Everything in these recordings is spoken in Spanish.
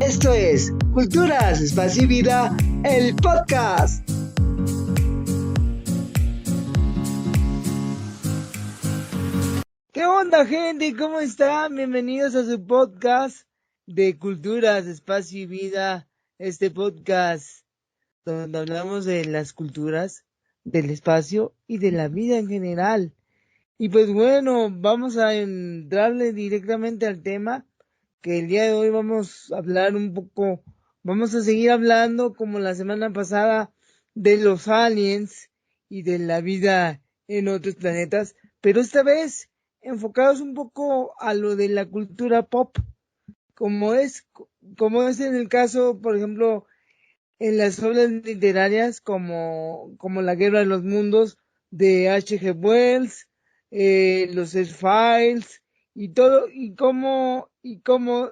Esto es Culturas, Espacio y Vida, el podcast. ¿Qué onda, gente? ¿Cómo están? Bienvenidos a su podcast de Culturas, Espacio y Vida. Este podcast donde hablamos de las culturas, del espacio y de la vida en general. Y pues bueno, vamos a entrarle directamente al tema, que el día de hoy vamos a hablar un poco, vamos a seguir hablando como la semana pasada de los aliens y de la vida en otros planetas, pero esta vez enfocados un poco a lo de la cultura pop, como es, como es en el caso, por ejemplo, en las obras literarias como La Guerra de los Mundos de H.G. Wells, los X-Files y todo, y cómo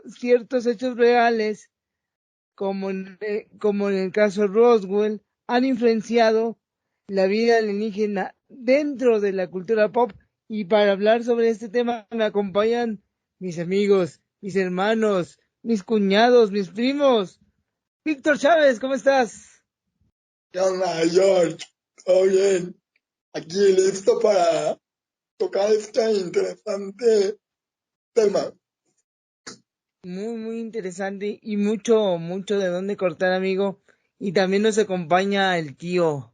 ciertos hechos reales, como en el caso Roswell, han influenciado la vida alienígena dentro de la cultura pop. Y para hablar sobre este tema me acompañan mis amigos, mis hermanos, mis cuñados, mis primos. Víctor Chávez, ¿cómo estás? ¿Qué onda, George? ¿Todo bien? Aquí listo para tocar este interesante tema. Muy interesante y mucho de dónde cortar, amigo. Y también nos acompaña el tío,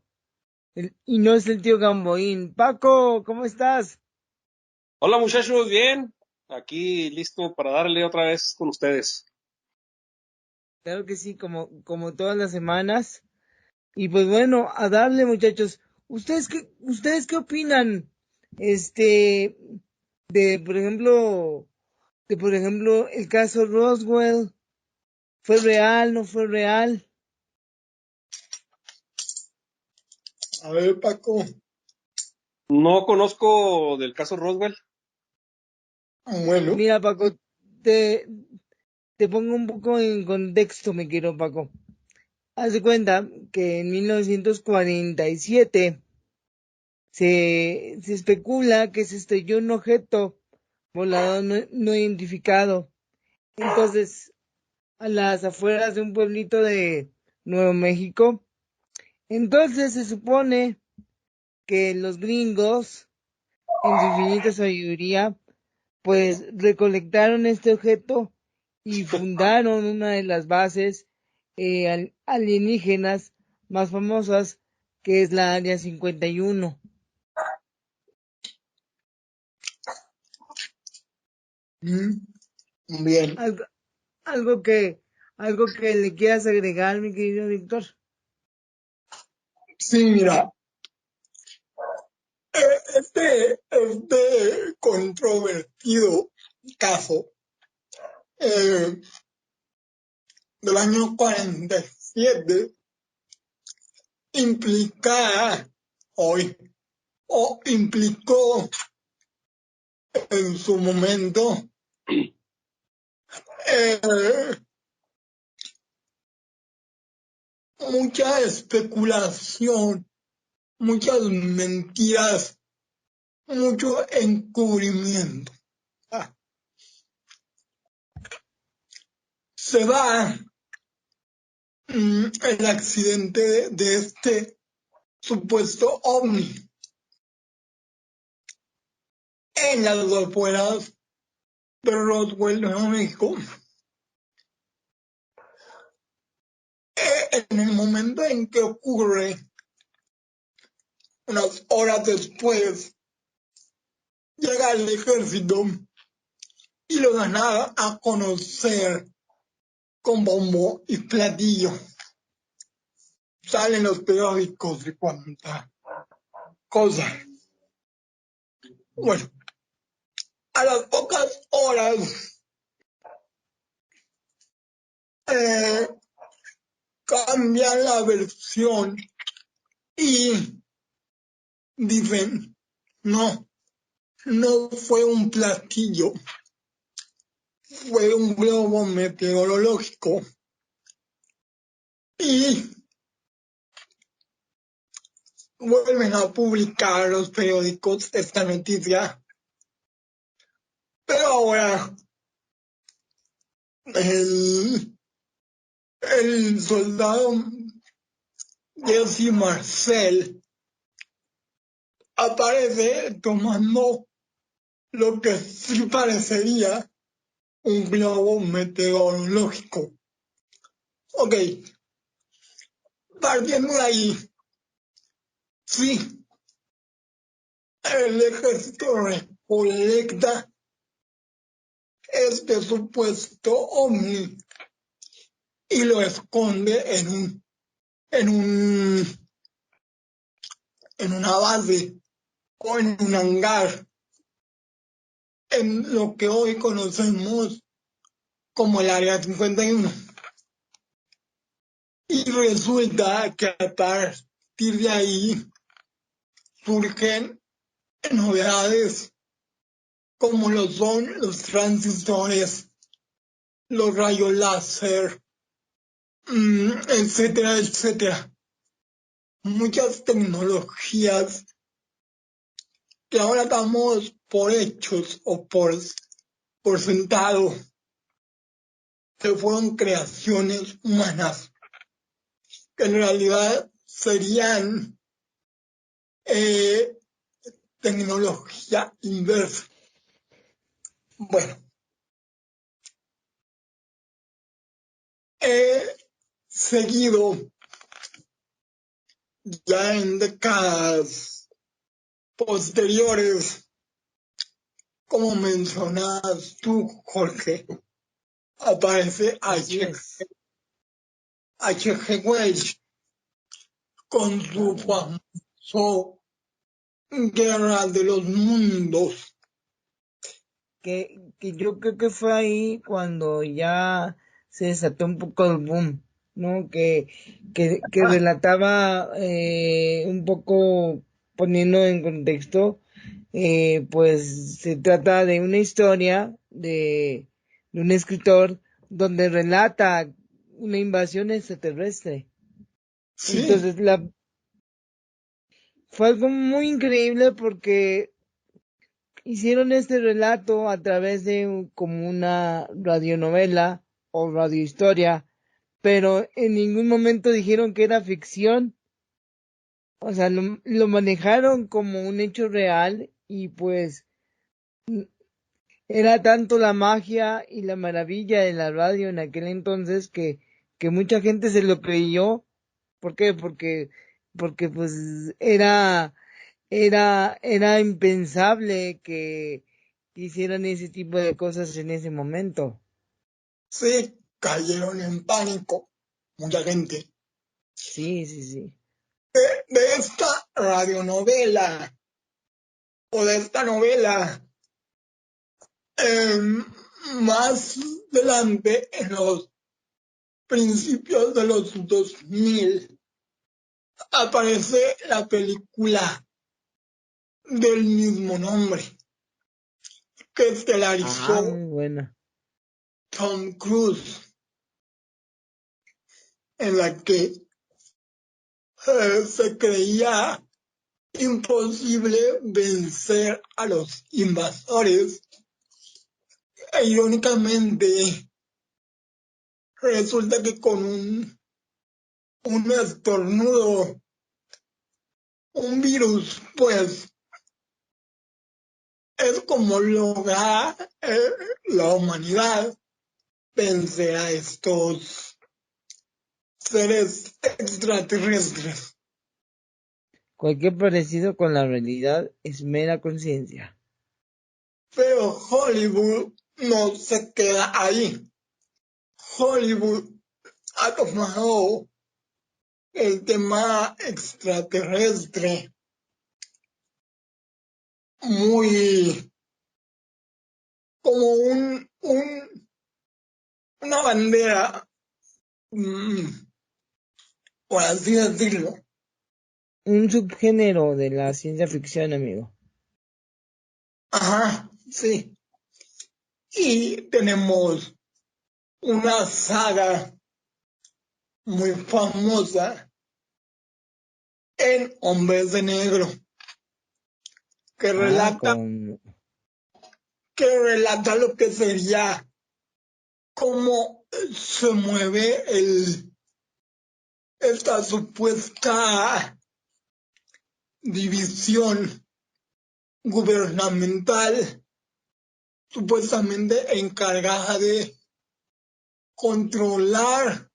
y no es el tío Gamboín. Paco, ¿cómo estás? Hola muchachos, bien, aquí listo para darle otra vez con ustedes. Claro que sí, como todas las semanas. Y pues bueno, a darle, muchachos. ¿Ustedes qué opinan? Este, de, por ejemplo, el caso Roswell. ¿Fue real, no fue real? A ver, Paco. No conozco del caso Roswell. Bueno, Mira, Paco, te pongo un poco en contexto, me quiero, Paco. Haz de cuenta que en 1947 se especula que se estrelló un objeto volador no identificado. Entonces, a las afueras de un pueblito de Nuevo México. Entonces se supone que los gringos, en su infinita sabiduría, pues recolectaron este objeto y fundaron una de las bases alienígenas más famosas, que es la Área 51. bien. Algo, algo que, algo que le quieras agregar, mi querido Víctor. Sí, mira, este controvertido caso eh, del año 47 implica hoy, o implicó en su momento eh, mucha especulación, muchas mentiras, mucho encubrimiento. Ah, se da el accidente de este supuesto ovni en las afueras de Roswell, Nuevo México. En el momento en que ocurre, unas horas después, llega el ejército y lo dan a conocer con bombo y platillo. Salen los periódicos de cuánta cosa. Bueno, a las pocas horas eh, cambian la versión y dicen, no fue un platillo, fue un globo meteorológico. Y vuelven a publicar los periódicos esta noticia. Pero ahora el el soldado Jesse Marcel aparece tomando lo que sí parecería un globo meteorológico. Ok, partiendo de ahí, sí, el ejército recolecta este supuesto ovni y lo esconde en una base o en un hangar, en lo que hoy conocemos como el Área 51. Y resulta que a partir de ahí surgen novedades como lo son los transistores, los rayos láser, etcétera, etcétera. Muchas tecnologías que ahora damos por hechos o por sentado que fueron creaciones humanas, que en realidad serían tecnología inversa. Bueno, he seguido ya en décadas posteriores, como mencionas tú, Jorge, aparece H.G. Wells con su famoso Guerra de los Mundos. Que yo creo que fue ahí cuando ya se desató un poco el boom, ¿no? Que relataba un poco, poniendo en contexto, pues se trata de una historia de un escritor donde relata una invasión extraterrestre. Sí, Entonces fue algo muy increíble porque hicieron este relato a través de como una radionovela o radiohistoria, pero en ningún momento dijeron que era ficción. O sea, lo manejaron como un hecho real y pues era tanto la magia y la maravilla de la radio en aquel entonces que mucha gente se lo creyó. ¿Por qué? Porque pues era impensable que hicieran ese tipo de cosas en ese momento. sí, cayeron en pánico mucha gente. Sí, sí, sí. De esta radionovela o de esta novela, más adelante, en los principios de los 2000, aparece la película del mismo nombre, que Ah, estelarizó muy buena. Tom Cruise, en la que se creía imposible vencer a los invasores. E irónicamente, resulta que con un estornudo, un virus, pues es como lograr la humanidad vencer a estos seres extraterrestres. Cualquier parecido con la realidad es mera conciencia. Pero Hollywood no se queda ahí. Hollywood ha tomado el tema extraterrestre muy como una bandera, mm, por así decirlo. Un subgénero de la ciencia ficción, amigo. Ajá, sí. Y tenemos una saga muy famosa en Hombres de Negro que Ah, relata, que relata lo que sería como se mueve esta supuesta división gubernamental supuestamente encargada de controlar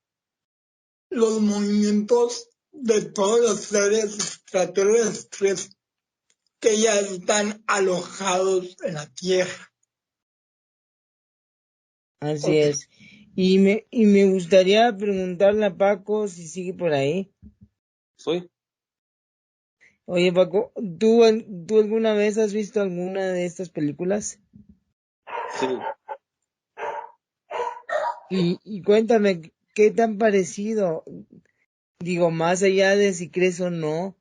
los movimientos de todos los seres extraterrestres que ya están alojados en la Tierra. Así Ok. es. Y me gustaría preguntarle a Paco si sigue por ahí. Soy. Oye, Paco, ¿tú alguna vez has visto alguna de estas películas? Sí. Y cuéntame, ¿qué tan parecido? Digo, más allá de si crees o no,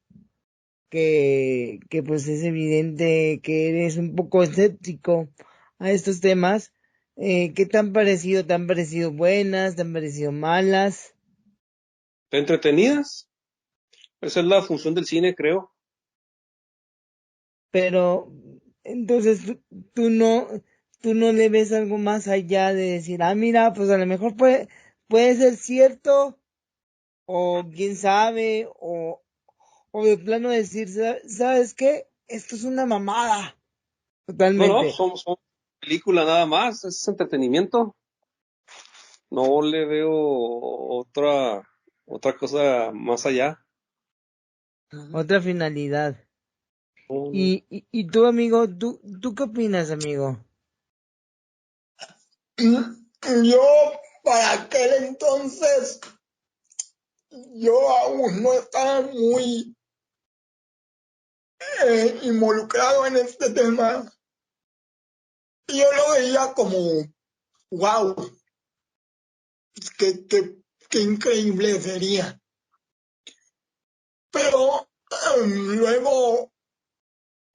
que pues es evidente que eres un poco escéptico a estos temas, ¿qué tan parecido? ¿Tan parecido buenas? ¿Tan parecido malas? ¿Entretenidas? Esa es la función del cine, creo. Pero entonces tú no le ves algo más allá de decir, ah, mira, pues a lo mejor puede ser cierto, o quién sabe, o de plano decir, ¿sabes qué? Esto es una mamada, No, totalmente. somos película nada más, es entretenimiento. No le veo otra cosa más allá. Otra finalidad. No, no. Y tú, amigo, ¿tú qué opinas, amigo? Yo, para aquel entonces, yo aún no estaba muy involucrado en este tema. Y yo lo veía como, wow, qué increíble sería. Pero luego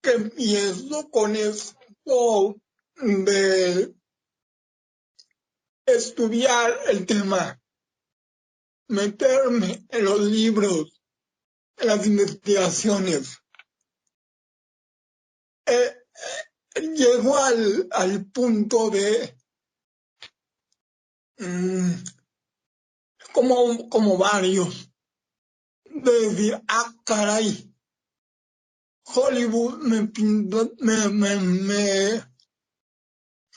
que empiezo con esto de estudiar el tema, meterme en los libros, en las investigaciones, eh, llego al punto de, mm, como varios, de decir, ah, caray, Hollywood me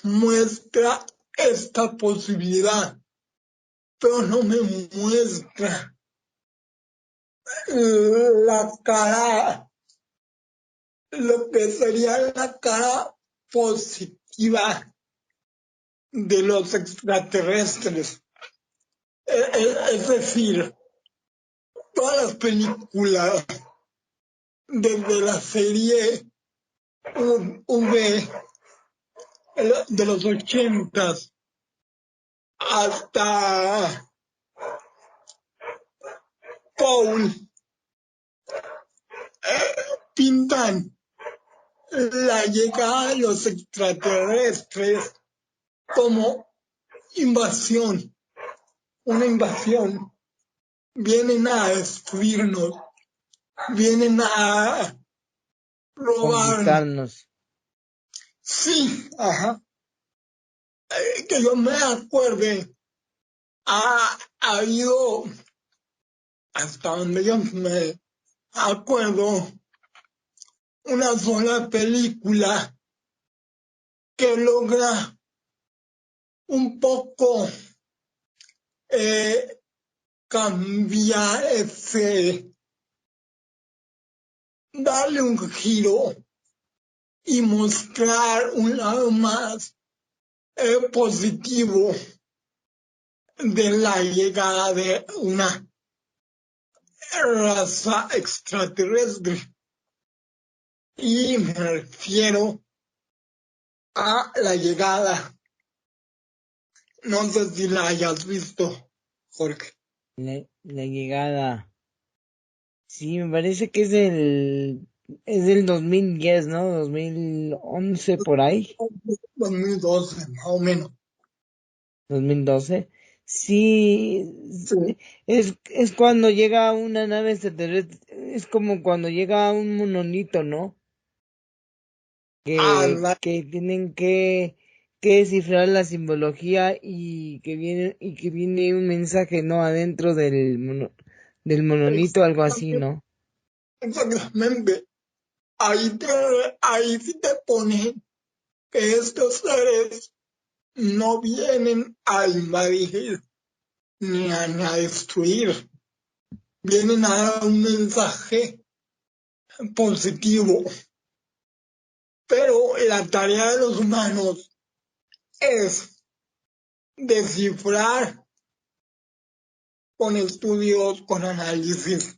muestra esta posibilidad, pero no me muestra la cara, lo que sería la cara positiva de los extraterrestres. Es decir, todas las películas, desde la serie V de los 80 hasta Paul, pintan la llegada de los extraterrestres como invasión, una invasión. Vienen a destruirnos, vienen a robarnos. Conquistarnos. Sí, ajá. Que yo me acuerde, ha habido, hasta donde yo me acuerdo, una sola película que logra un poco eh, cambiar darle un giro y mostrar un lado más positivo de la llegada de una raza extraterrestre. Y me refiero a la llegada. No sé si la hayas visto, Jorge. La llegada. Sí, me parece que es del 2010, ¿no? 2011 por ahí, 2012, más o menos. 2012. Sí, Sí. es cuando llega una nave extraterrestre, es como cuando llega un monolito, ¿no? Anda, Que tienen que que descifrar la simbología y que viene un mensaje, ¿no? Adentro del monolito, algo así, ¿no? Exactamente. Ahí sí te pone que estos seres no vienen a invadir ni a destruir, vienen a dar un mensaje positivo. Pero la tarea de los humanos es descifrar con estudios, con análisis,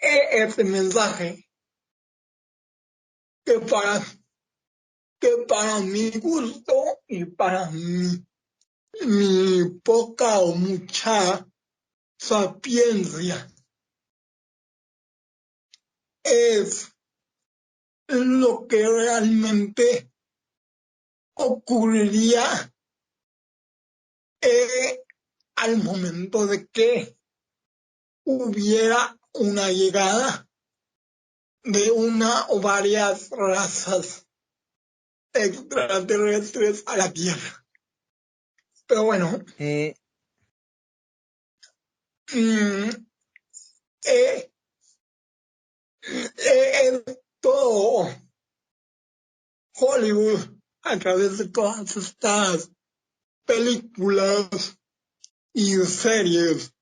ese mensaje que para mi gusto y para mi poca o mucha sapiencia es lo que realmente ocurriría al momento de que hubiera una llegada de una o varias razas extraterrestres a la Tierra. Pero bueno, Eh, mm, eh, todo Hollywood, a través de todas estas películas y series,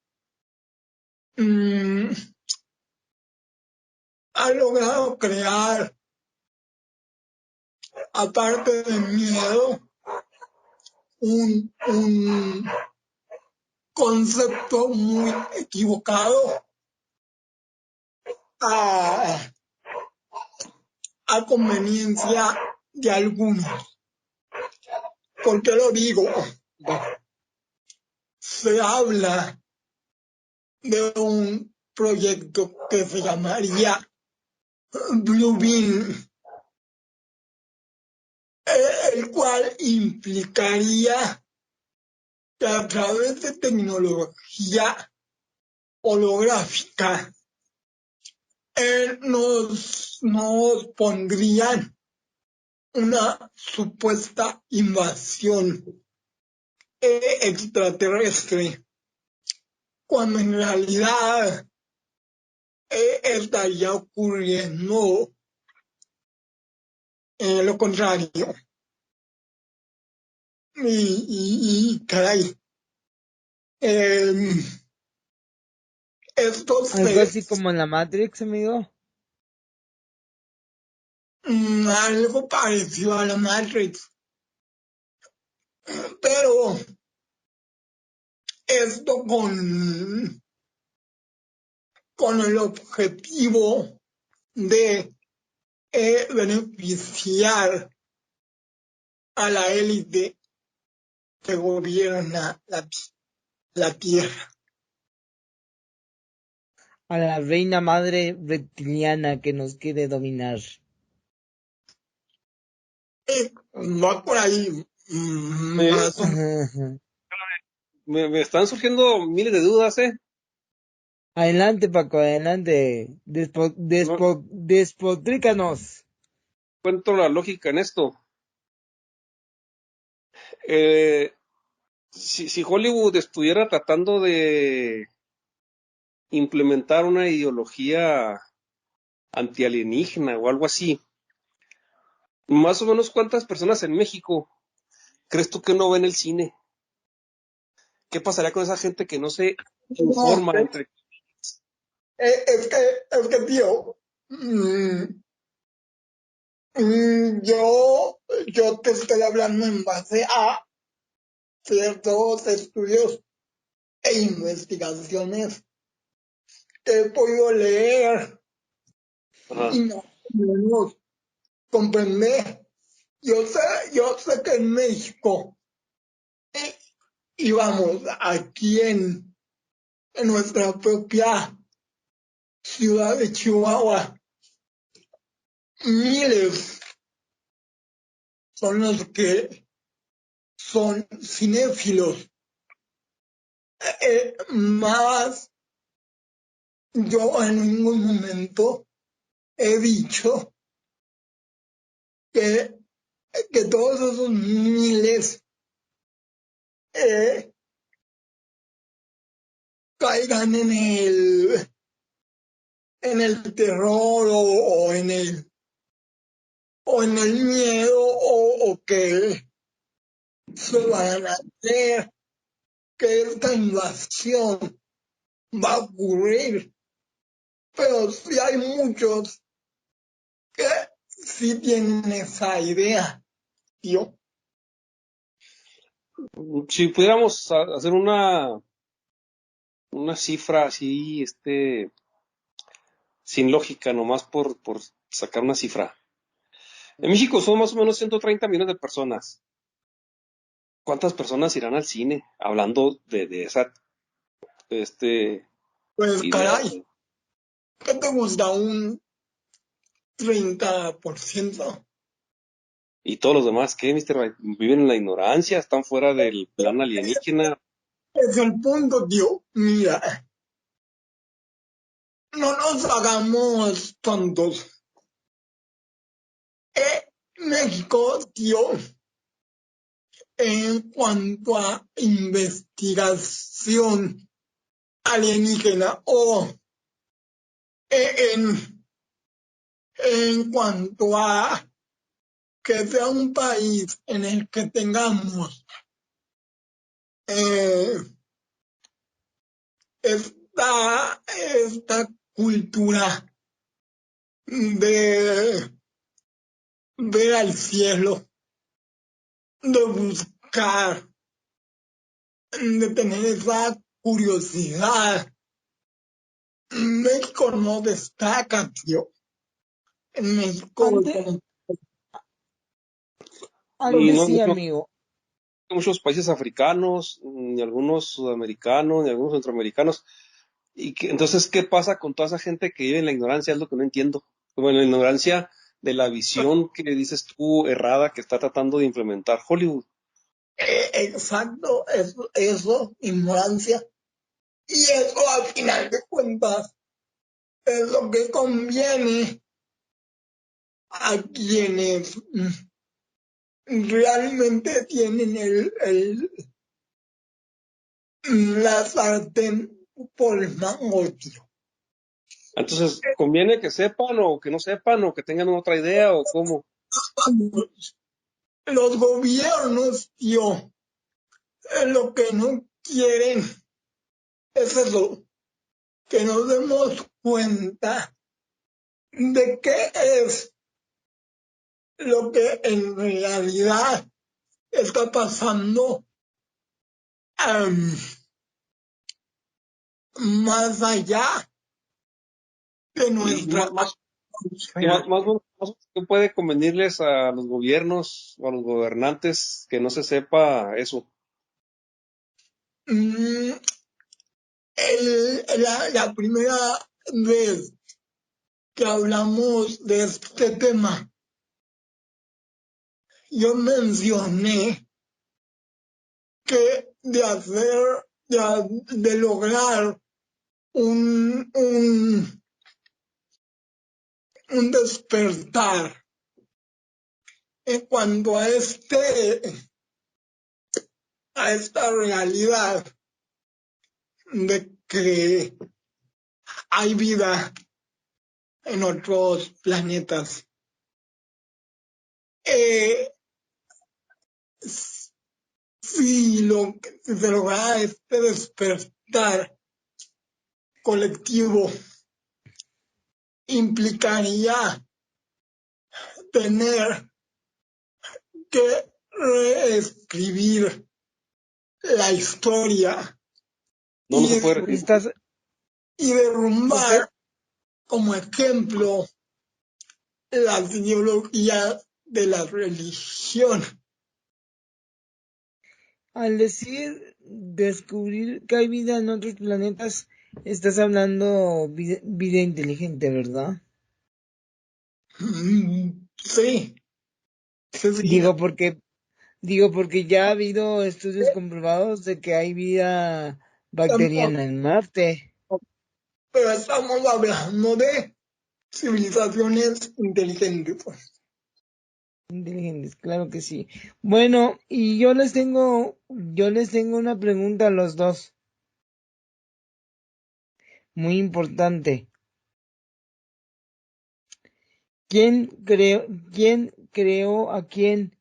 mm, ha logrado crear, aparte de miedo, un concepto muy equivocado a, a conveniencia de algunos. ¿Por qué lo digo? Se habla de un proyecto que se llamaría Blue Beam, el cual implicaría que a través de tecnología holográfica nos pondrían una supuesta invasión extraterrestre, cuando en realidad estaría ocurriendo lo contrario. Caray, eh, estos algo así seres, como en la Matrix, amigo. algo parecido a la Matrix, pero esto con el objetivo de beneficiar a la élite que gobierna la Tierra. A la reina madre reptiliana que nos quiere dominar. Va por ahí, más o menos. Ajá, ajá. Me están surgiendo miles de dudas, ¿eh? Adelante, Paco, adelante. No Despotrícanos. encuentro la lógica en esto. Eh, si Hollywood estuviera tratando de implementar una ideología antialienígena o algo así, más o menos cuántas personas en México crees tú que no ven el cine? ¿Qué pasaría con esa gente que no se No, informa entre... es que tío, yo te estoy hablando en base a ciertos estudios e investigaciones que he podido leer Ajá. y no menos comprender. Yo sé que en México, eh, y vamos, aquí en nuestra propia ciudad de Chihuahua, miles son los que son cinéfilos. Más yo en ningún momento he dicho que que todos esos miles caigan en el terror o en el miedo o que se van a hacer, que esta invasión va a ocurrir. Pero sí hay muchos que sí tienen esa idea, tío. Si pudiéramos hacer una cifra así, sin lógica, nomás por sacar una cifra. En México son más o menos 130 millones de personas. ¿Cuántas personas irán al cine hablando de esa Pues idea? caray, ¿qué te gusta? ¿Un 30%? Y todos los demás, ¿qué, Mr. White? Viven en la ignorancia, están fuera del plan alienígena. Es el punto, tío. Mira, no nos hagamos tontos. México, tío, en cuanto a investigación alienígena o en, en cuanto a que sea un país en el que tengamos eh, esta cultura de ver al cielo, de buscar, de tener esa curiosidad. México no destaca, tío. En México, Antes, Y antes no sí, muchos, amigo. muchos países africanos, ni algunos sudamericanos, ni algunos centroamericanos. Entonces, ¿qué pasa con toda esa gente que vive en la ignorancia? Es lo que no entiendo. Como en la ignorancia de la visión que dices tú errada que está tratando de implementar Hollywood. exacto, eso, ignorancia. Y eso al final de cuentas es lo que conviene a quienes realmente tienen la sartén por el mango, tío. Entonces, ¿conviene que sepan o que no sepan o que tengan otra idea o cómo? Los gobiernos, tío, lo que no quieren es eso, que nos demos cuenta de qué es lo que en realidad está pasando más allá de Y nuestra más que puede convenirles a los gobiernos o a los gobernantes que no se sepa eso. Mm, la primera vez que hablamos de este tema, yo mencioné que de lograr un despertar en cuanto a esta realidad de que hay vida en otros planetas. Eh, si se logra este despertar colectivo, implicaría tener que reescribir la historia No, no se y, puede recriminar. Estás, y o sea, derrumbar como ejemplo las ideologías de la religión. al decir descubrir que hay vida en otros planetas, estás hablando vida inteligente, ¿verdad? Sí, sí, Digo porque, digo porque ya ha habido estudios comprobados de que hay vida estamos, bacteriana en Marte. pero estamos hablando de civilizaciones inteligentes. inteligentes, claro que sí. Bueno, y yo les tengo una pregunta a los dos, muy importante. ¿Quién creó a quién?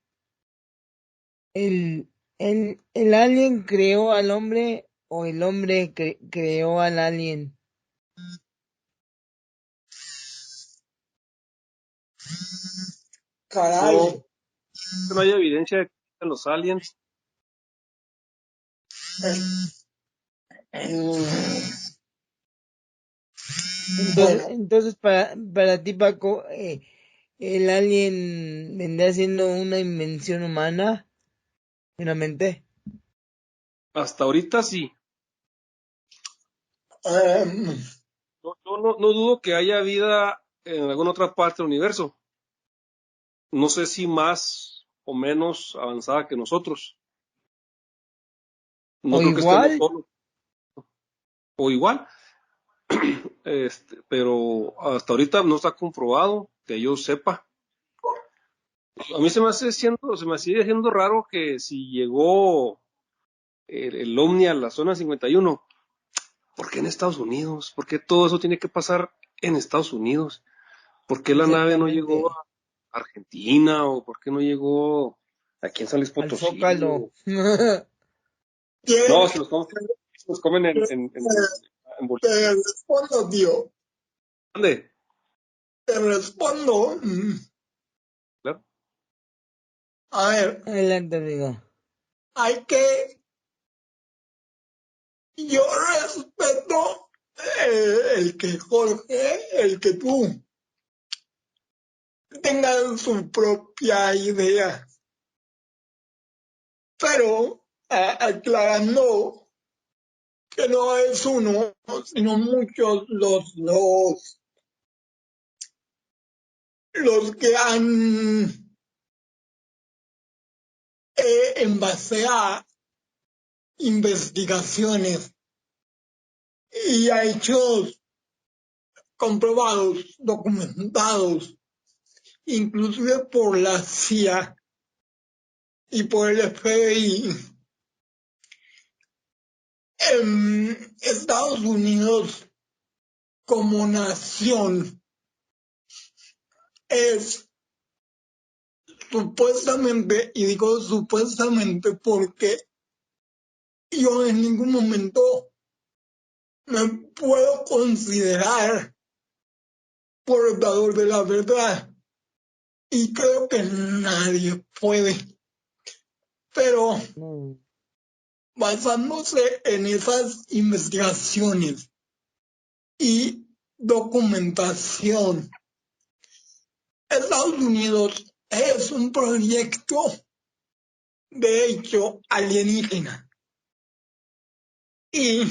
¿El, el alien creó al hombre o el hombre creó al alien? Caray. No, no hay evidencia de que existan los aliens. Mm, Entonces, Bueno, para ti, Paco, el alien vendría siendo una invención humana, finalmente. Hasta ahorita sí. em, Yo no dudo que haya vida en alguna otra parte del universo. No sé si más o menos avanzada que nosotros. O No creo que estemos igual, solos. O igual. Pero hasta ahorita no está comprobado que yo sepa. A mí se me sigue siendo raro que si llegó el OVNI a la zona 51, ¿por qué en Estados Unidos? ¿Por qué todo eso tiene que pasar en Estados Unidos? ¿Por qué la nave no llegó exactamente, a Argentina? ¿O por qué no llegó aquí en San Luis al Potosí? Zócalo. No, ¿quién- se los comen quién en te bolillo. respondo, tío? ¿Dónde? Te respondo. Claro. A ver, Adelante, amigo. hay que, yo respeto el que Jorge, el que tú tengan su propia idea, pero aclarando que no es uno, sino muchos los que han, en base a investigaciones y a hechos comprobados, documentados, inclusive por la CIA y por el FBI, en Estados Unidos como nación es supuestamente, y digo supuestamente porque yo en ningún momento me puedo considerar portador de la verdad y creo que nadie puede, pero No, basándose en esas investigaciones y documentación, Estados Unidos es un proyecto de hecho alienígena y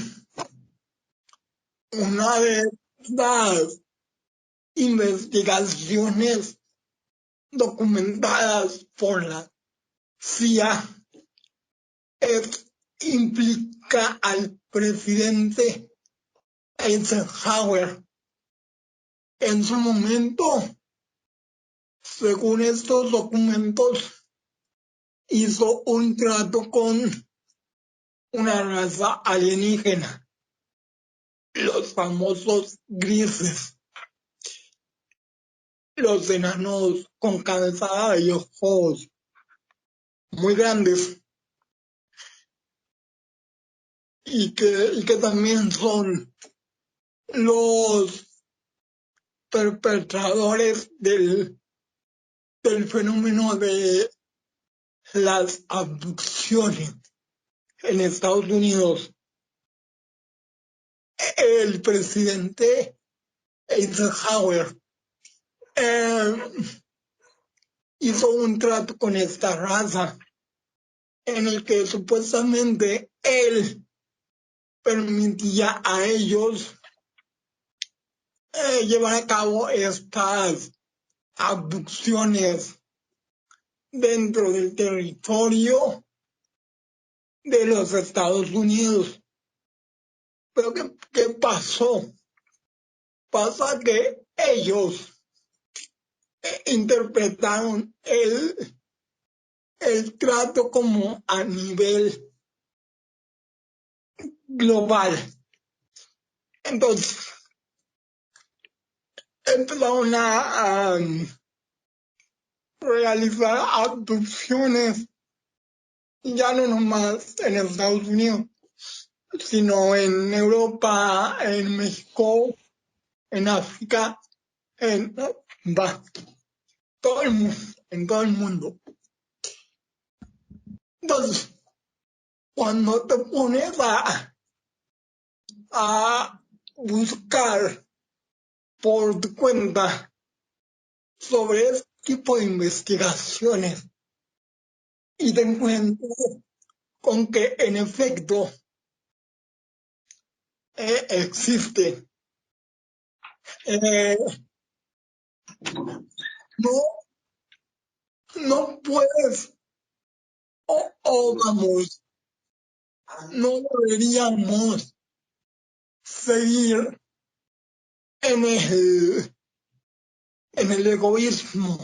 una de las investigaciones documentadas por la CIA implica al presidente Eisenhower. En su momento, según estos documentos, hizo un trato con una raza alienígena, los famosos grises, los enanos con cabeza y ojos muy grandes y que también son los perpetradores del fenómeno de las abducciones en Estados Unidos. El presidente Eisenhower eh, hizo un trato con esta raza en el que supuestamente él permitía a ellos llevar a cabo estas abducciones dentro del territorio de los Estados Unidos. Pero ¿qué pasó? Pasa que ellos interpretaron el trato como a nivel global. Entonces, empezaron a realizar abducciones, ya no nomás en Estados Unidos, sino en Europa, en México, en África, en todo el mundo, en todo el mundo. Entonces, cuando te pones a buscar por tu cuenta sobre este tipo de investigaciones y te encuentras con que en efecto existe, eh, no, no puedes o vamos, no deberíamos seguir en el egoísmo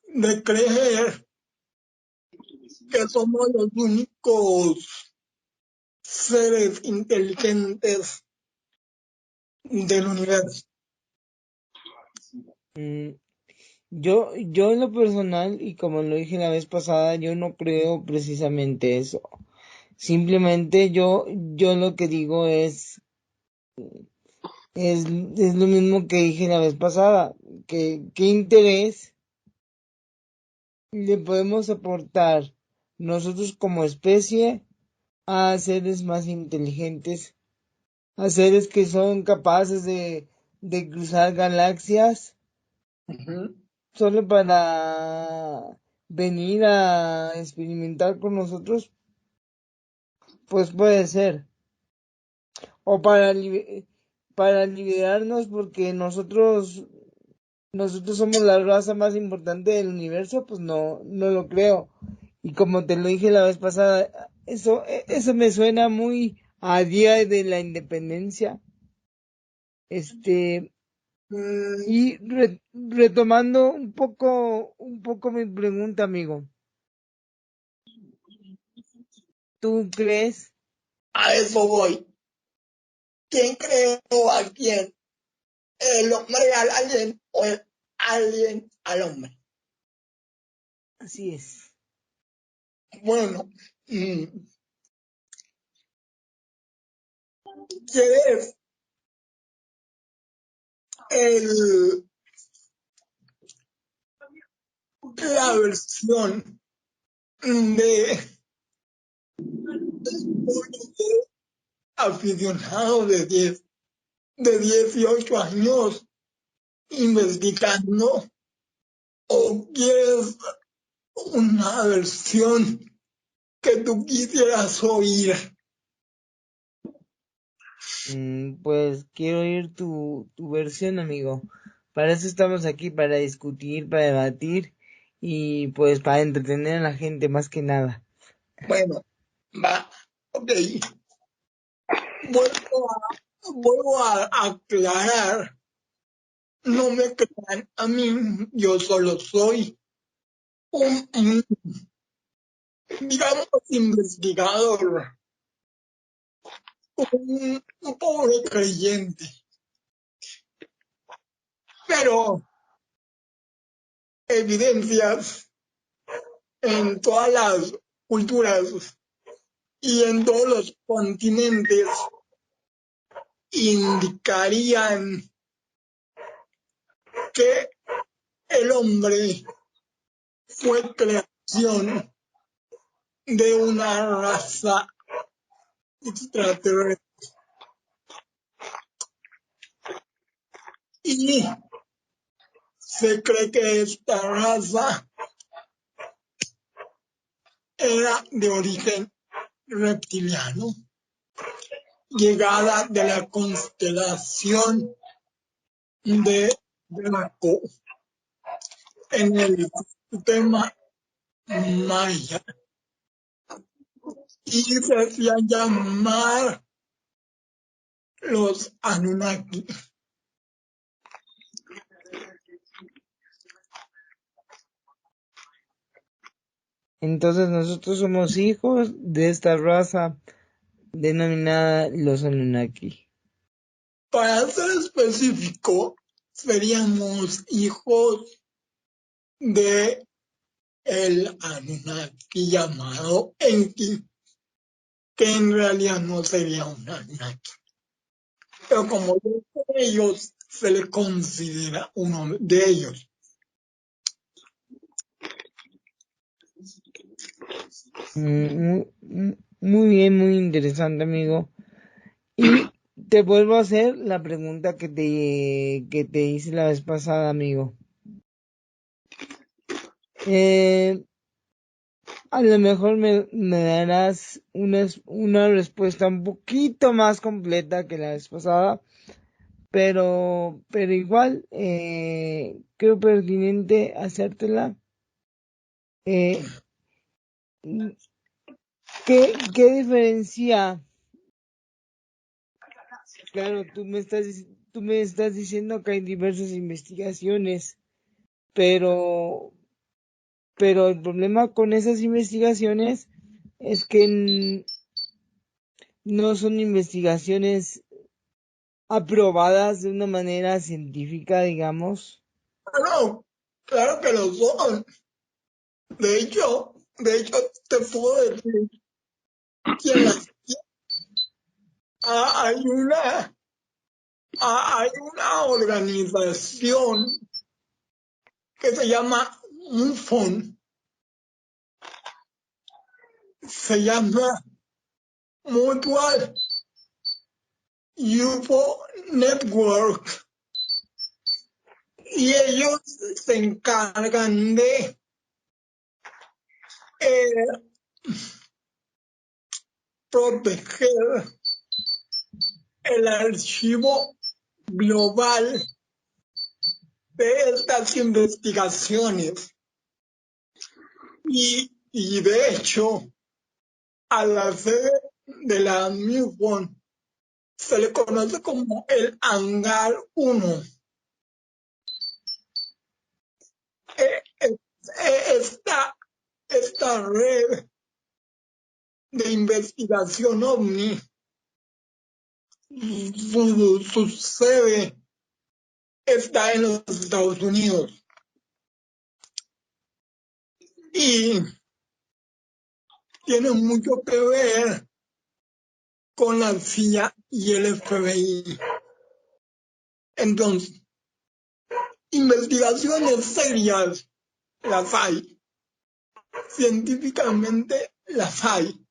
de creer que somos los únicos seres inteligentes del universo. Mm, yo en lo personal, y como lo dije la vez pasada, yo no creo precisamente eso. Simplemente yo lo que digo es lo mismo que dije la vez pasada, que qué interés le podemos aportar nosotros como especie a seres más inteligentes, a seres que son capaces de cruzar galaxias Ujú. solo para venir a experimentar con nosotros, pues puede ser. O para liberarnos porque nosotros somos la raza más importante del universo, pues no lo creo. Y como te lo dije la vez pasada, eso me suena muy a Día de la Independencia. Este, Mm, y retomando un poco mi pregunta, amigo. ¿Tú crees? A eso voy. ¿Quién creó a quién? ¿El hombre al alien o el alien al hombre? Así es. Bueno, ¿quieres el, la versión de aficionados de 18 años investigando o quieres una versión que tú quisieras oír? Pues quiero oír tu versión, amigo. Para eso estamos aquí, para discutir, para debatir y pues para entretener a la gente más que nada. Bueno, va, ok. Vuelvo a aclarar, no me crean a mí, yo solo soy un digamos, investigador, un pobre creyente, pero evidencias en todas las culturas y en todos los continentes indicarían que el hombre fue creación de una raza extraterrestre y se cree que esta raza era de origen reptiliano, llegada de la constelación de Draco en el sistema maya y se hacían llamar los Anunnaki. Entonces nosotros somos hijos de esta raza denominada los Anunnaki. Para ser específico, seríamos hijos de el Anunnaki llamado Enki, que en realidad no sería un Anunnaki. Pero como ellos se le considera uno de ellos. Muy bien, muy interesante, amigo. Y te vuelvo a hacer la pregunta que te hice la vez pasada, amigo. A lo mejor me darás una respuesta un poquito más completa que la vez pasada, pero igual creo pertinente hacértela. ¿Qué diferencia? Claro, tú me estás diciendo que hay diversas investigaciones, pero el problema con esas investigaciones es que no son investigaciones aprobadas de una manera científica, digamos. Claro que lo son. De hecho, te puedo decir quién las hay una organización que se llama MUFON, se llama Mutual UFO Network, y ellos se encargan de proteger el archivo global de estas investigaciones. Y de hecho, a la sede de la MUFON se le conoce como el Hangar 1. Esta red de investigación OVNI, su sede está en los Estados Unidos. Y tiene mucho que ver con la CIA y el FBI. Entonces, investigaciones serias las hay. Científicamente las hay.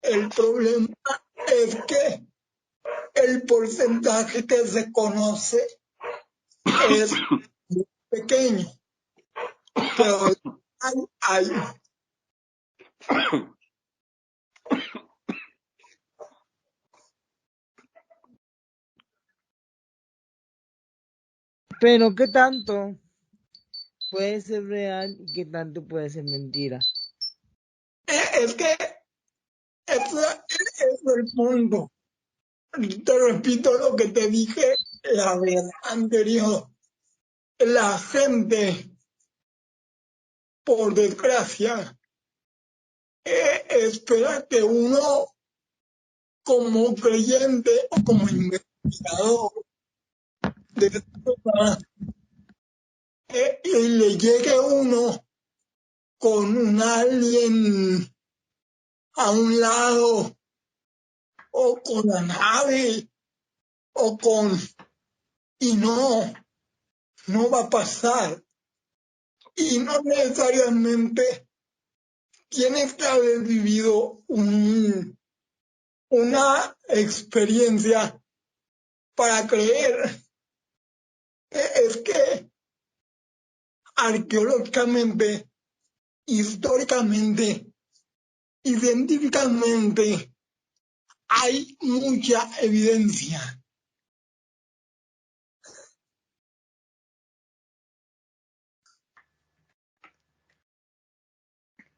El problema es que el porcentaje que se conoce es pequeño. Pero hay. Pero ¿qué tanto puede ser real y qué tanto puede ser mentira? Es que ese es el punto. Te repito lo que te dije la vez anterior. La gente, por desgracia, espera que uno, como creyente o como investigador de este tema, y le llegue uno con un alien a un lado, o con la nave, o con... Y no va a pasar. Y no necesariamente tienes que haber vivido una experiencia para creer. Es que arqueológicamente, históricamente y científicamente hay mucha evidencia.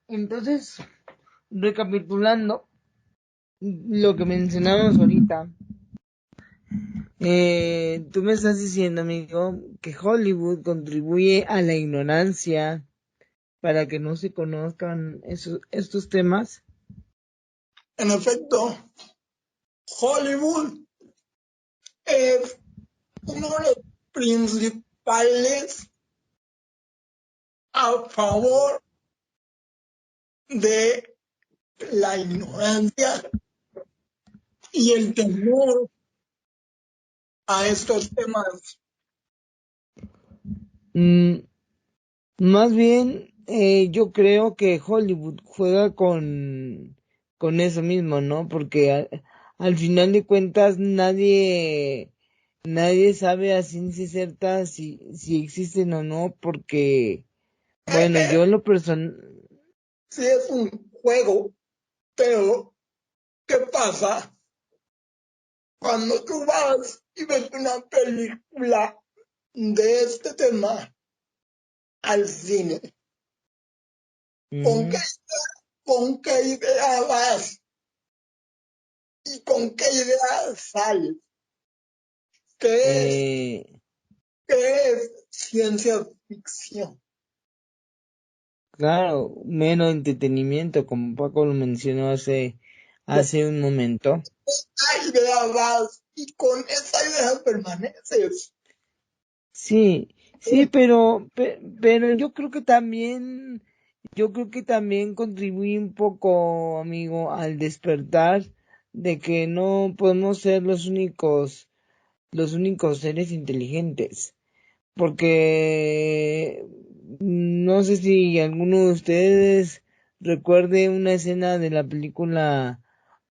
Entonces, recapitulando lo que mencionamos ahorita, tú me estás diciendo, amigo, que Hollywood contribuye a la ignorancia para que no se conozcan estos temas. En efecto, Hollywood es uno de los principales a favor de la ignorancia y el temor a estos temas. Más bien, yo creo que Hollywood juega con eso mismo, ¿no? Porque al final de cuentas nadie sabe a ciencia cierta si existen o no, porque, bueno, yo en lo personal, Sí es un juego, pero ¿qué pasa cuando tú vas y ves una película de este tema al cine? ¿Con qué, con qué idea vas y con qué idea sales? ¿Qué es, eh, qué es ciencia ficción? claro, menos entretenimiento, como Paco lo mencionó hace un momento. Esa idea vas y con esa idea permaneces. Sí, pero yo creo que también contribuye un poco, amigo, al despertar de que no podemos ser los únicos seres inteligentes, porque no sé si alguno de ustedes recuerde una escena de la película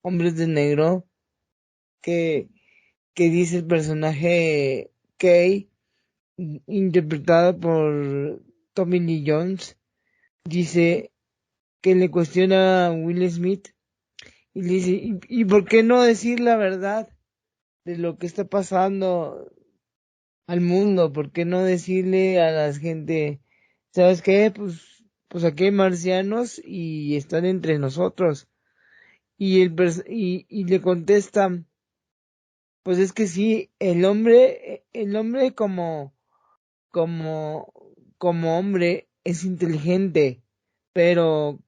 Hombres de Negro que, que dice el personaje Kay, interpretada por Tommy Lee Jones, dice que le cuestiona a Will Smith y le dice, ¿y por qué no decir la verdad de lo que está pasando al mundo? ¿Por qué no decirle a la gente, ¿sabes qué? Pues aquí hay marcianos y están entre nosotros. Y le contesta, pues es que sí, el hombre como, como hombre es inteligente, pero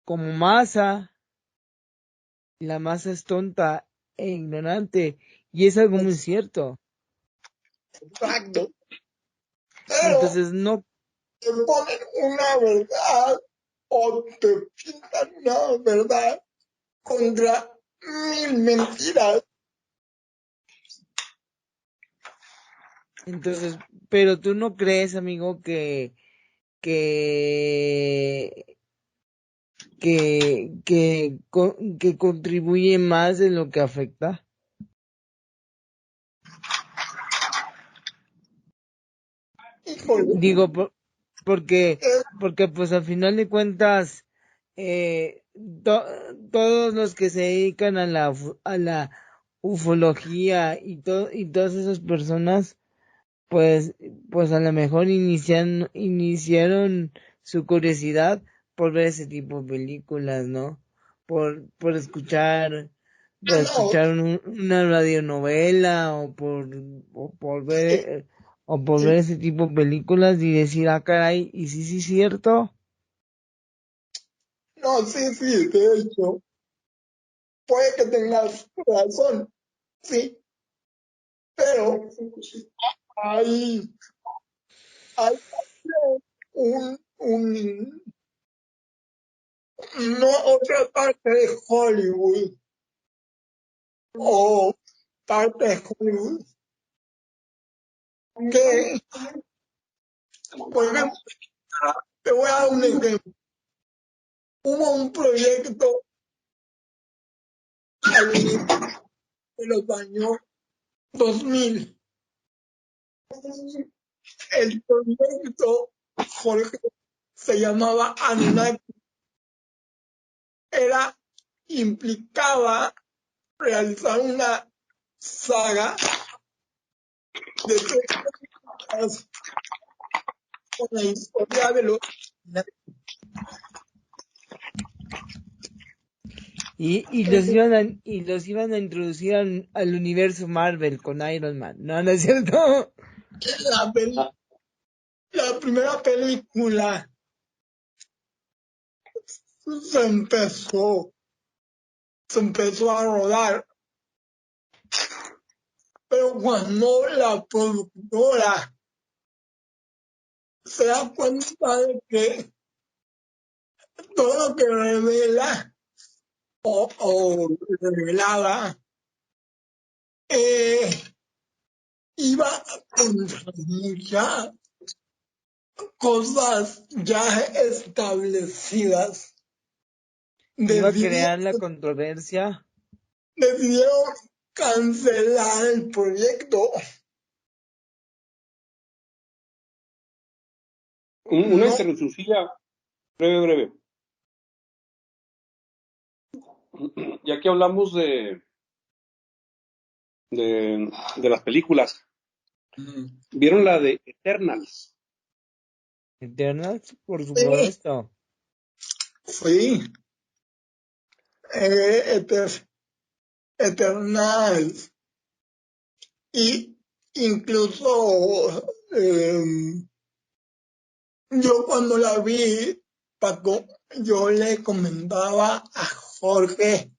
como masa, la masa es tonta e ignorante, y es algo muy cierto. Exacto. Pero Entonces no, te ponen una verdad o te pintan una verdad contra mil mentiras. entonces, pero tú no crees, amigo, que, que contribuye más de lo que afecta. Híjole, Digo, porque, es- porque pues al final de cuentas, eh, to- todos los que se dedican a a la ufología y todas esas personas, pues, pues a lo mejor iniciaron su curiosidad por ver ese tipo de películas, ¿no? Por no, escuchar una radionovela o por ver, sí, o por ver sí, ese tipo de películas y decir, ah, caray, y sí, sí, cierto. no, sí, sí, de hecho, puede que tengas razón, sí, pero hay, hay un, no otra parte de Hollywood o parte de Hollywood que, por ejemplo, te voy a dar un ejemplo. Hubo un proyecto al inicio de los años 2000. El proyecto, Jorge, se llamaba Anunnaki. Implicaba realizar una saga de 3 películas con la historia de los Anunnaki. Y los iban a introducir al universo Marvel con Iron Man. No, no es cierto. La, la primera película se empezó a rodar, pero cuando la productora se da cuenta de que todo lo que revela o revelaba iba contra muchas cosas ya establecidas. Iba a crear la controversia. Decidieron cancelar el proyecto. Una No, interrupcióncilla breve. Ya que hablamos de las películas, ¿vieron la de Eternals? Eternals, por supuesto. sí, Eternals. Y incluso yo cuando la vi, Paco, yo le comentaba a Jorge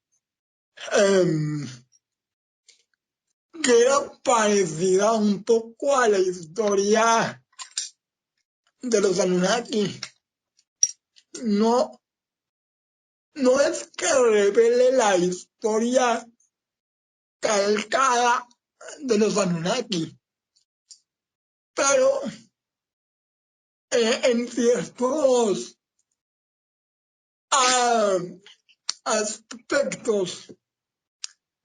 que era parecida un poco a la historia de los Anunnaki. No, no es que revele la historia calcada de los Anunnaki, pero en ciertos aspectos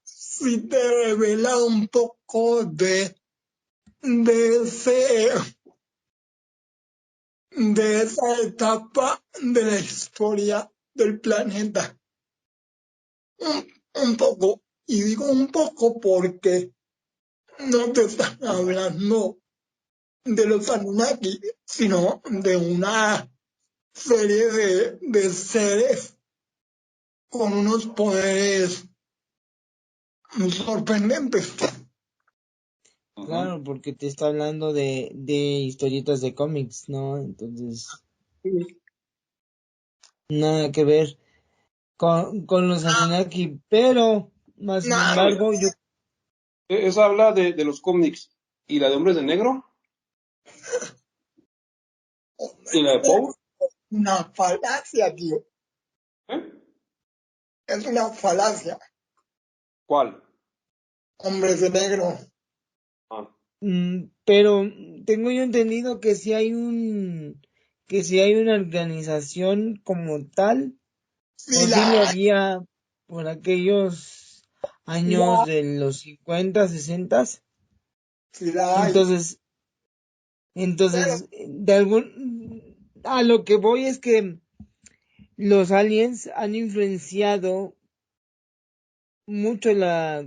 sí te revela un poco de esa etapa de la historia del planeta. Un poco, y digo un poco porque no te están hablando de los Anunnaki, sino de una serie de seres con unos poderes sorprendentes. Claro, porque te está hablando de historietas de cómics, ¿no? Entonces, nada que ver con los Anunnaki, pero, más sin Nada, embargo, yo, Esa habla de los cómics. ¿Y la de Hombres de Negro? ¿Y la de Poe? una falacia, tío. ¿Eh? Es una falacia. ¿Cuál? Hombres de negro. Ah. pero tengo yo entendido que si hay una organización como tal, Sí o si lo la hay, había por aquellos sí años la, de los 50, 60. sí la hay. Entonces, Pero a lo que voy es que los aliens han influenciado mucho la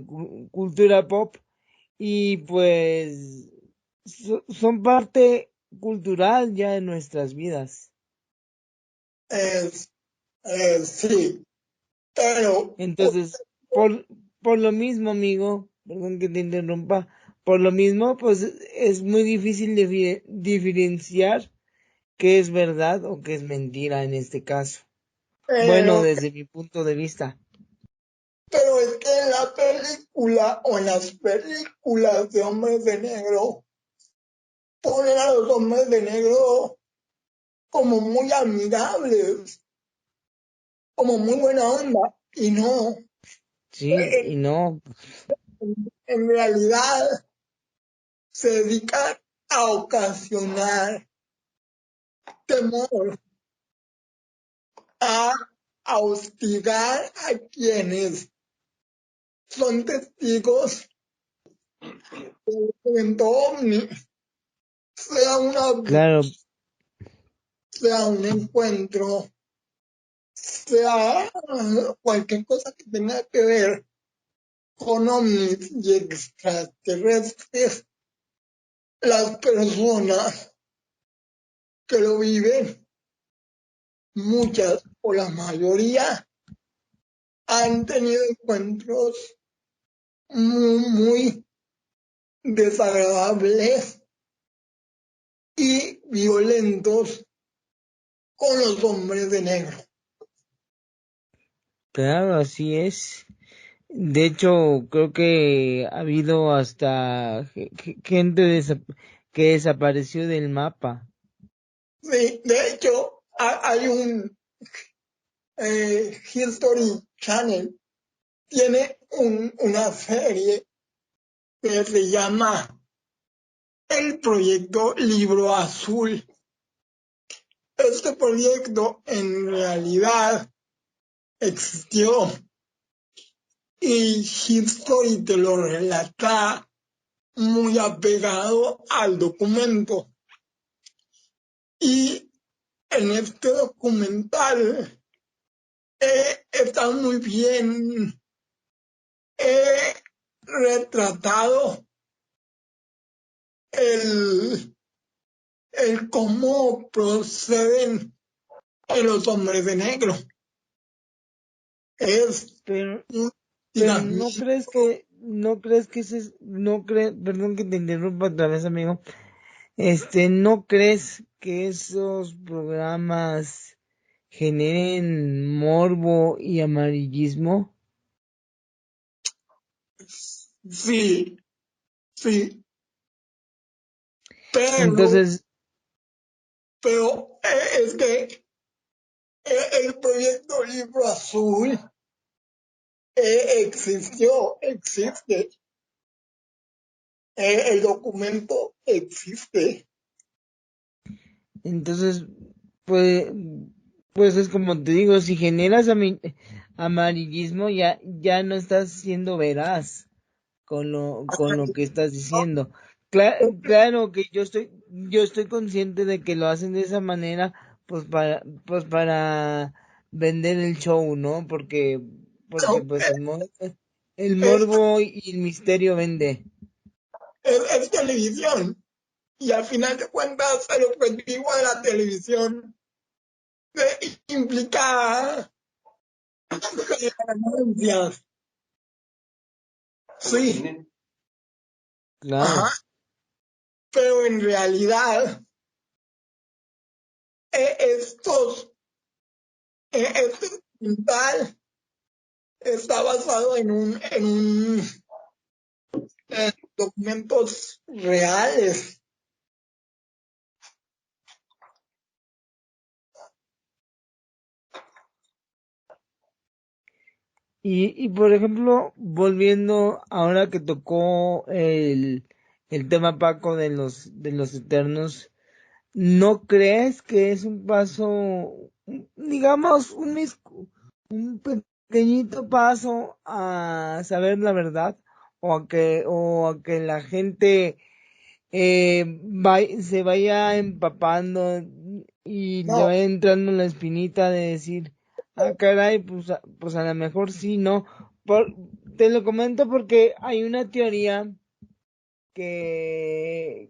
cultura pop y pues son parte cultural ya de nuestras vidas. es, sí, pero Entonces, por lo mismo, amigo, perdón que te interrumpa, por lo mismo, pues es muy difícil diferenciar qué es verdad o qué es mentira en este caso. Bueno, pero desde mi punto de vista. pero es que en la película o en las películas de hombres de negro ponen a los hombres de negro como muy amigables, como muy buena onda, y no, Sí, y en, no, en realidad se dedican a ocasionar temor, a, a hostigar a quienes son testigos del evento ovni, sea claro, sea un encuentro, sea cualquier cosa que tenga que ver con ovnis y extraterrestres, las personas que lo viven, muchas o la mayoría, han tenido encuentros muy desagradables y violentos con los hombres de negro. Claro, así es. De hecho, creo que ha habido hasta gente que desapareció del mapa. Sí, de hecho, hay un History Channel, tiene una serie que se llama el proyecto Libro Azul. Este proyecto en realidad existió y History te lo relata muy apegado al documento. Y en este documental está muy bien retratado el, el cómo proceden los hombres de negro. Es Pero, un pero tiramismo. no crees que ese, no crees, perdón que te interrumpa otra vez, amigo. ¿No crees que esos programas generen morbo y amarillismo? Sí, sí, pero, Entonces, pero es que el proyecto Libro Azul existe, el documento existe. entonces, pues, pues es como te digo, si generas amarillismo, ya no estás siendo veraz con lo que estás diciendo. Claro que yo estoy consciente de que lo hacen de esa manera, pues para vender el show, ¿no? Porque Pero pues el es, morbo y el misterio vende. es televisión y al final de cuentas el objetivo de la televisión implica ganancias. Como el Sí, cine. ajá, Claro. pero en realidad estos, este documental está basado en documentos reales. Y por ejemplo, volviendo ahora que tocó el tema Paco de los Eternos, ¿no crees que es un paso, digamos, un pequeñito paso a saber la verdad o a que la gente se vaya empapando y le No, vaya entrando la espinita de decir, ah, caray, pues a lo mejor sí, no? Por, te lo comento porque hay una teoría que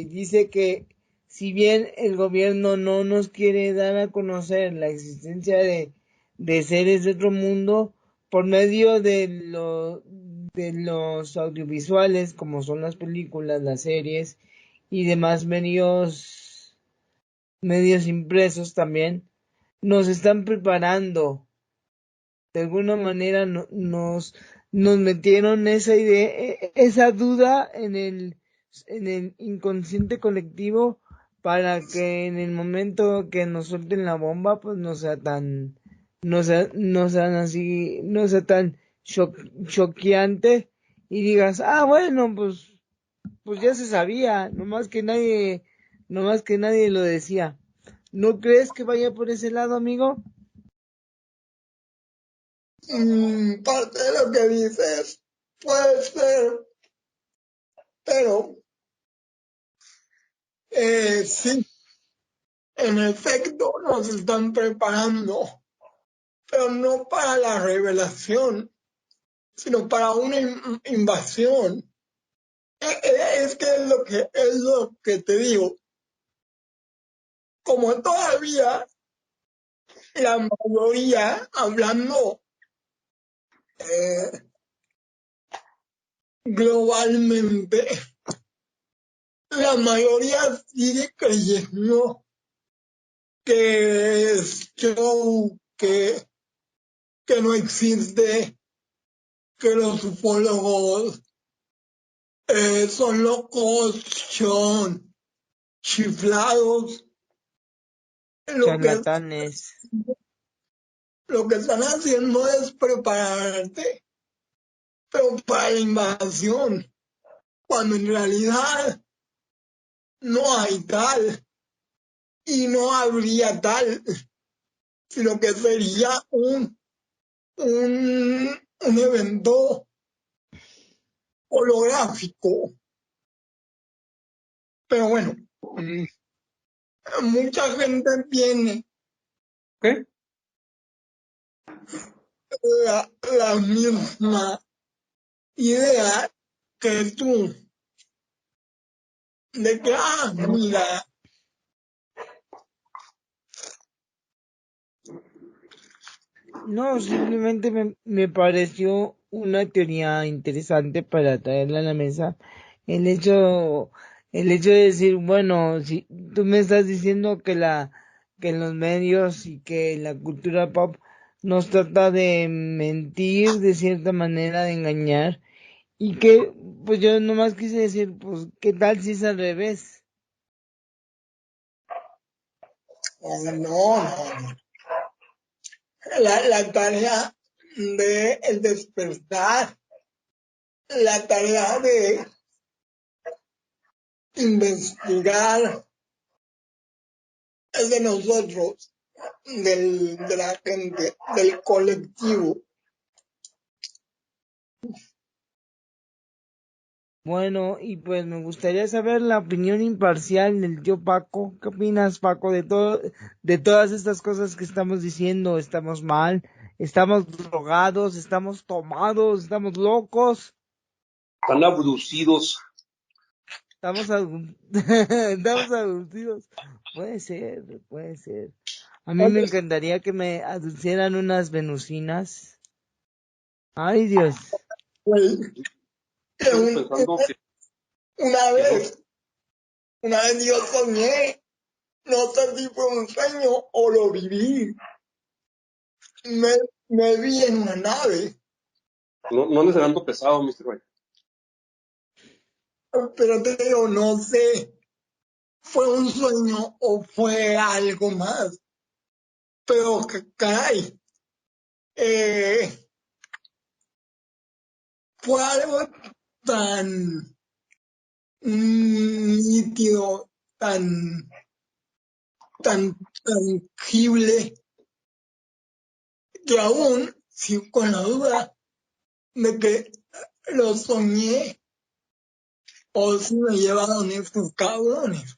dice que si bien el gobierno no nos quiere dar a conocer la existencia de seres de otro mundo, por medio de los audiovisuales, como son las películas, las series y demás medios impresos también, nos están preparando de alguna manera nos metieron esa idea, esa duda en el inconsciente colectivo para que en el momento que nos suelten la bomba, pues no sean así, no sea tan choqueante y digas, ah, bueno, pues ya se sabía, nomás que nadie lo decía. ¿No crees que vaya por ese lado, amigo? parte de lo que dices puede ser, pero sí, en efecto nos están preparando, pero no para la revelación, sino para una invasión. Es que es lo que te digo. Como todavía la mayoría, hablando eh, globalmente, la mayoría sigue creyendo que es show, que no existe, que los ufólogos son locos, son chiflados. Charlatanes. Lo que están haciendo es prepararte, pero para la invasión, cuando en realidad no hay tal y no habría tal, sino que sería un evento holográfico. Pero bueno, mucha gente tiene ¿Qué? la misma idea que tú, de que, mira, No, simplemente me pareció una teoría interesante para traerla a la mesa. El hecho, el hecho de decir, bueno, si tú me estás diciendo que en los medios y que en la cultura pop nos trata de mentir de cierta manera, de engañar, y que, pues yo nomás quise decir, pues, ¿qué tal si es al revés? no. La tarea de el despertar, la tarea de investigar es de nosotros, de la gente, del colectivo. Bueno, y pues me gustaría saber la opinión imparcial del tío Paco. ¿Qué opinas, Paco, de todas estas cosas que estamos diciendo? ¿Estamos mal? ¿Estamos drogados? ¿Estamos tomados? ¿Estamos locos? Están abducidos. Estamos abducidos. Puede ser, puede ser. A mí me Oye, encantaría que me aducieran unas venusinas. Ay, Dios. güey, Yo sigo pensando una que no. vez, una vez yo soñé, no sé si fue un sueño o lo viví, me, me vi en una nave, No andes ando pesado, Mr. White. pero te digo, no sé, fue un sueño o fue algo más, pero caray, eh, fue algo tan nítido, tan tangible, que aún si con la duda de que lo soñé o si me llevaron estos cabrones.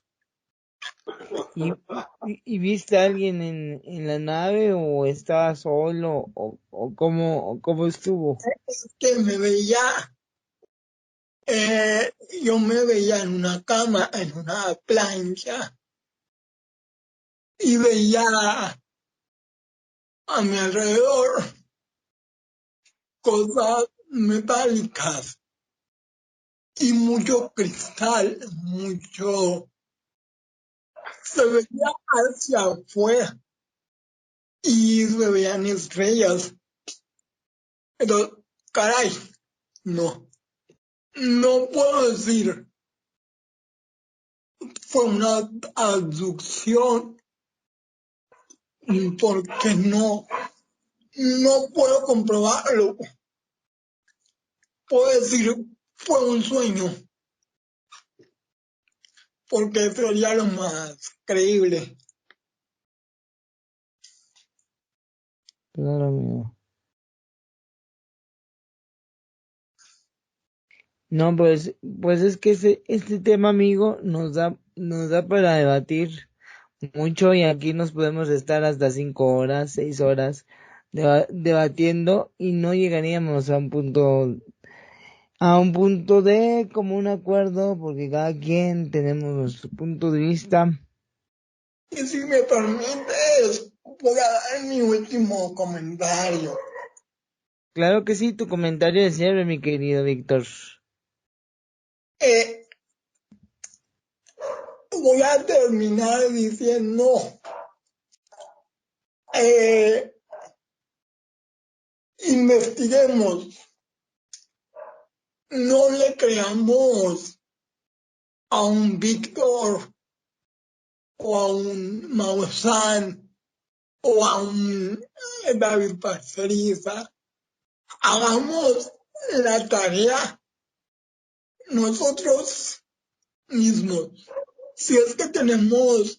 ¿Y viste a alguien en la nave o estaba solo o cómo estuvo? Es que me veía, yo me veía en una cama, en una plancha, y veía a mi alrededor cosas metálicas y mucho cristal, se veía hacia afuera y se veían estrellas. Entonces, caray, no, no puedo decir fue una abducción porque no puedo comprobarlo. Puedo decir fue un sueño porque sería lo más creíble. Claro, amigo. No, pues es que este tema, amigo, nos da para debatir mucho y aquí nos podemos estar hasta 5 horas, 6 horas debatiendo y no llegaríamos a un punto de común acuerdo porque cada quien tenemos nuestro punto de vista. Y si me permites, voy a dar mi último comentario. Claro que sí, tu comentario de cierre, mi querido Víctor. Eh, Voy a terminar diciendo, eh, investiguemos, no le creamos a un Víctor o a un Maussan o a un David Pastoriza. Hagamos la tarea nosotros mismos. Si es que tenemos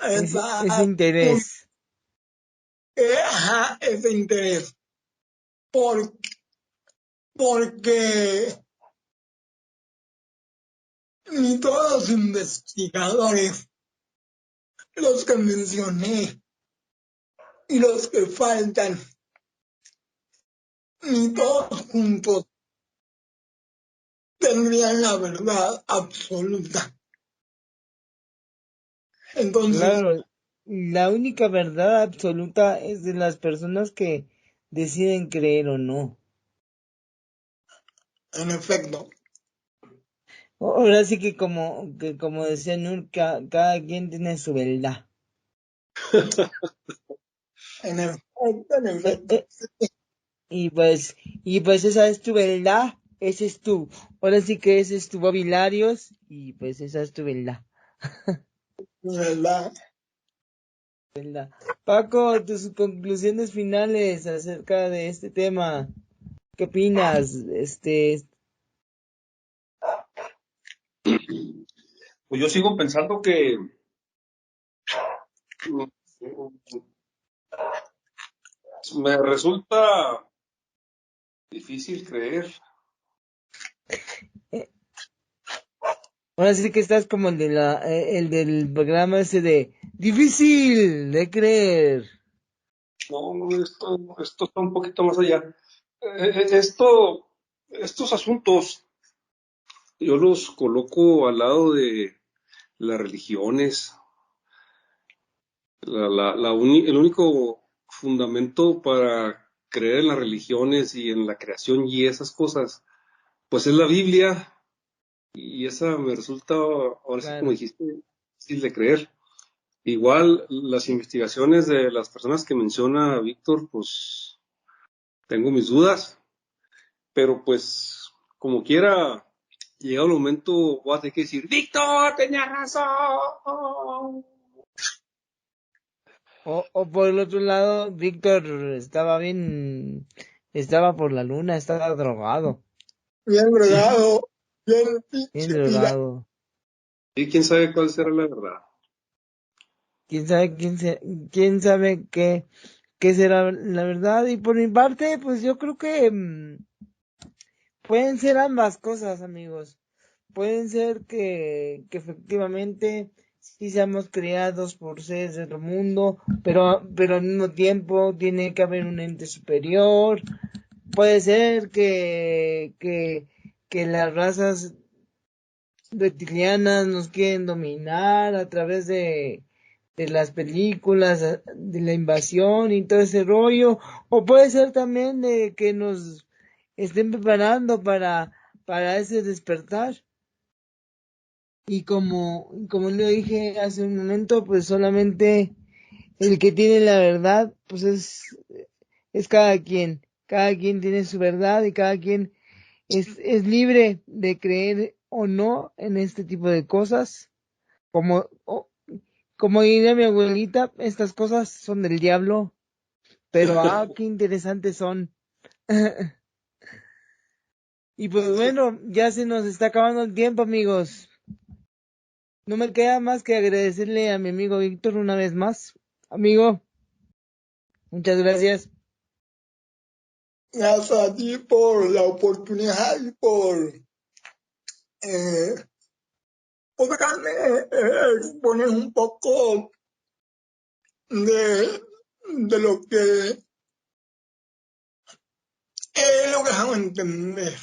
ese interés. ese interés. Porque ni todos los investigadores, los que mencioné y los que faltan, ni todos juntos tendrían la verdad absoluta. Entonces, Claro, la única verdad absoluta es de las personas que deciden creer o no. en efecto, Ahora sí que como decía Nur, cada quien tiene su verdad. en efecto. Eh, y pues esa es tu verdad, ese es tu, ahora sí que ese es tu Bobby Larios, y pues esa es tu verdad. ¿Verdad? Paco, tus conclusiones finales acerca de este tema. ¿Qué opinas? Pues yo sigo pensando que me resulta difícil creer. eh, Ahora sí que estás como el del programa ese de difícil de creer. No, no, esto está un poquito más allá. Estos asuntos yo los coloco al lado de las religiones. El único fundamento para creer en las religiones y en la creación y esas cosas, pues es la Biblia, y esa me resulta, ahora sí como Claro. dijiste, difícil de creer. Igual las investigaciones de las personas que menciona Víctor, pues tengo mis dudas, pero pues como quiera, llegado el momento voy a tener que decir, Víctor, tenía razón. O por el otro lado, Víctor estaba por la luna, estaba drogado, Bien drogado, bien bien pinche vida. drogado. Y quién sabe cuál será la verdad. Quién sabe qué será la verdad? Y por mi parte, pues yo creo que pueden ser ambas cosas, amigos. Pueden ser que efectivamente sí seamos creados por seres de otro mundo, pero al mismo tiempo tiene que haber un ente superior. Puede ser que las razas reptilianas nos quieren dominar a través de las películas, de la invasión y todo ese rollo, o puede ser también de que nos estén preparando para ese despertar. Y como lo dije hace un momento, pues solamente el que tiene la verdad, pues es cada quien. Cada quien tiene su verdad y cada quien es libre de creer o no en este tipo de cosas. Como, como diría mi abuelita, estas cosas son del diablo, pero qué interesantes son. Y pues bueno, ya se nos está acabando el tiempo, amigos. No me queda más que agradecerle a mi amigo Víctor una vez más. Amigo, muchas gracias. Gracias a ti por la oportunidad y eh, por dejarme exponer un poco de, de lo que he logrado entender.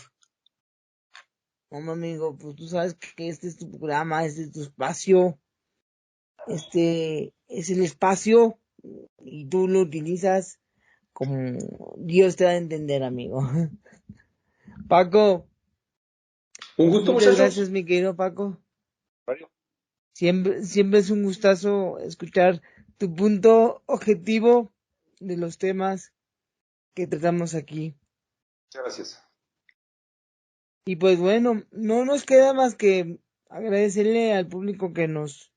Hombre, amigo, pues tú sabes que este es tu programa, este es tu espacio, este es el espacio y tú lo utilizas como Dios te da a entender, amigo. Paco, Un gusto, muchas muchachos. gracias, mi querido Paco. Siempre es un gustazo escuchar tu punto objetivo de los temas que tratamos aquí. Muchas gracias. Y pues bueno, no nos queda más que agradecerle al público que nos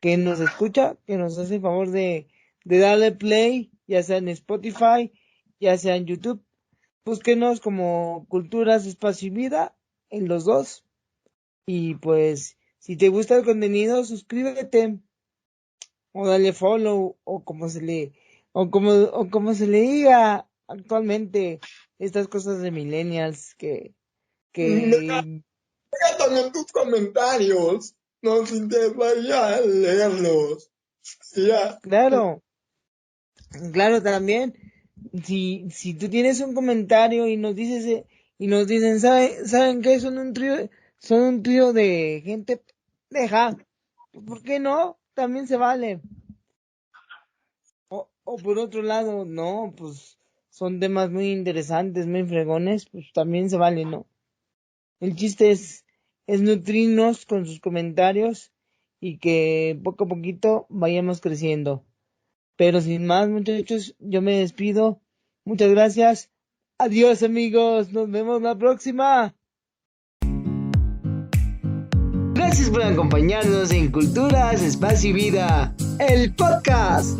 escucha, que nos hace el favor de darle play, ya sea en Spotify, ya sea en YouTube. Búsquenos como Culturas, Espacio y Vida en los dos. Y pues, si te gusta el contenido, suscríbete o dale follow o como se le diga actualmente estas cosas de millennials que Deja también tus comentarios. Nos interesaría leerlos. Ya. claro también si tú tienes un comentario y nos dicen saben qué son un trío de gente pendeja, pues, ¿por qué no? También se vale. O por otro lado, no, pues son temas muy interesantes, muy fregones, pues también se vale, ¿no? El chiste es nutrirnos con sus comentarios y que poco a poquito vayamos creciendo. Pero sin más, muchachos, yo me despido. Muchas gracias. Adiós, amigos. Nos vemos la próxima. Gracias por acompañarnos en Culturas, Espacio y Vida, el podcast.